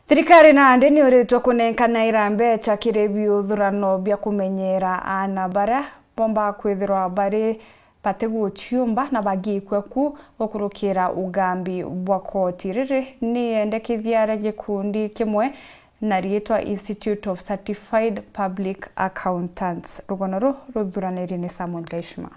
Thirikarî nandi ni uritwa kunenkana mbeca kiri biuthurano bia kumenyera ana baria bomba kwithirwa bari bateguchiumba na bagikwe ku okurukira ugambi bwa koti riri ni endekithia gikundi kimwe na rietwa Institute of Certified Public Accountants. Rugono ruthuraniri ni Samuel Gaishma.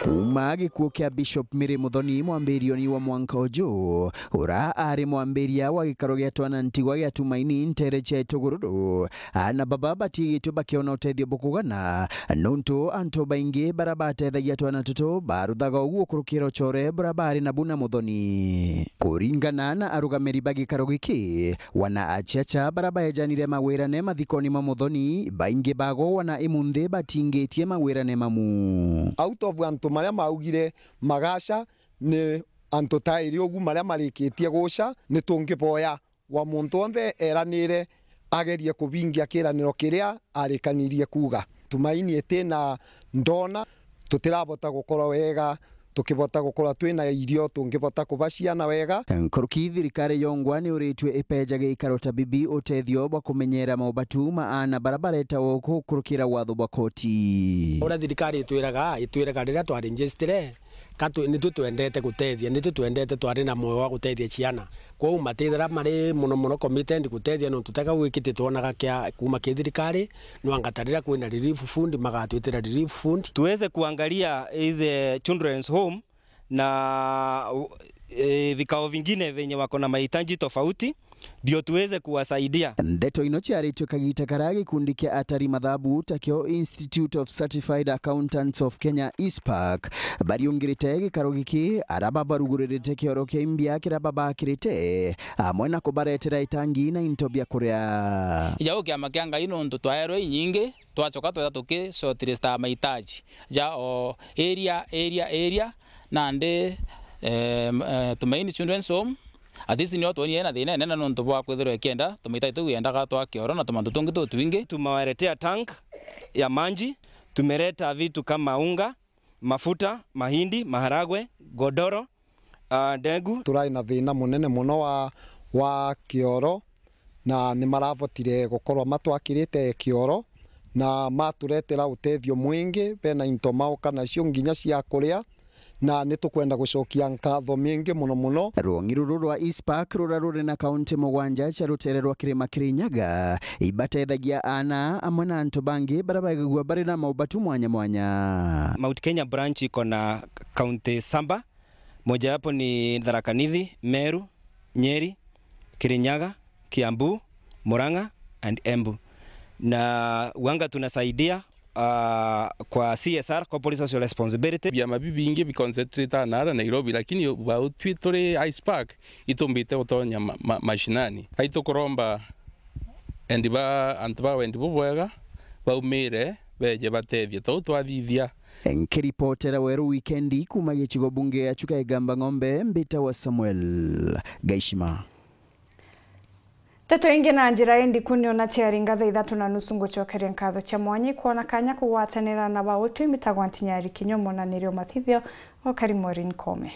Kuma gikuo kia Bishop Mary Muthoni mwambirioni wa mwanka uju ura ari mwambiria wa gikaro gia twananti wa gia tumaini ntere cha itugururu ana baba batigitwe bakiona utethio bukugana nuntu anto baingi barabatethagia twana tutu baruthaga uguo kurukira uchore barabari na Buna Muthoni kuringana na arugamiri ba gikaro giki wana achacha barabaejanire mawirane mathikoni ma Muthoni baingi bago wana imunthi batingitie mawirane mamu out of anto maria maugire magaca ni anto tairi ogu maria marikitie guca ni tungiboya wa muntu onthe eranire agerie kubingia kiraniro kiria arikanirie kuga tumaini etina ndona tutirabota gukora wega tukibota gukora twina irio tungibota kubaciana wega nkuruki thirikari yongwa ni uritwe ipeja gikaro ta bibi utethio bwa kumenyera maubatu maana barabareta woku kurukira watho bwa koti ora thirikari itwiraga riria twari registre katu ni tutwendete gutethia ni tutwendete twari na moyo wa gutethia ciana kwa matethera mari muno committed gutethia no tutaka gwikite tuonaga kia kuma ki thirikari no angatarira kwina relief fund magatwitira relief fund tuweze kuangalia hizi children's home na vikao vingine venye wako na mahitaji tofauti ndio tuweze kuwasaidia. Ndeto ino chiaritwe kagita karagi kundi kia atari mathabu takio Institute of Certified Accountants of Kenya ISPAC bariungirite gikaro giki araba barugurite kioro kia imbia kiraba bakirite amwe na kubaretera itangi na into bia kuria ijao kia makianga ino ndo twaero nyingi twachoka twetha tuki shortlist mahitaji ja o area nande tumaini children's home atisi ni watu ena thina nena nonto bwa kwithirwa KENDA tumitai tuyendaga twa kioro na tumantu tungi twingi tumawaletea tank ya maji tumeleta vitu kama unga mafuta mahindi maharagwe godoro ndegu turai na thina munene muno wa kioro na ni maravotire gukorwa matwakirite kioro na maturetera utethio mwingi bena into mauka nacio nginya cia kuria na nitukwenda gucokia nkatho mingi muno ruongi ruru rwa ISPAC rurarure na kaunti mugwanja cia rutererwa kirima Kirinyaga ibatethagia ana amwe na antu bangi barabagagua bari na maubatu mwanya Mount Kenya branch iko na kaunti samba moja hapo ni Thirikarî, Meru, Nyeri, Kirinyaga, Kiambu, Murang'a and Embu na wanga tunasaidia kwa CSR corporate social responsibility bia mabibi ingi bi concentrate na Nairobi lakini ba twitore ISPAC itombite utonya mashinani haitokoromba endiba antaba wendibo bwega baumire beje batethia to twathithia enkiripotera weru weekendi kuma gichigo bunge ya chuka igamba ng'ombe mbita wa Samuel Gaishma. Teto ingi na njira indi kuniona chiaringa thaa 3:30 ngucokeria nkatho cha mwanyi kuona kanya kugwatanira na bautu imitagwa ntinyari kinyomo na nirio matithio o Karimori Nkome.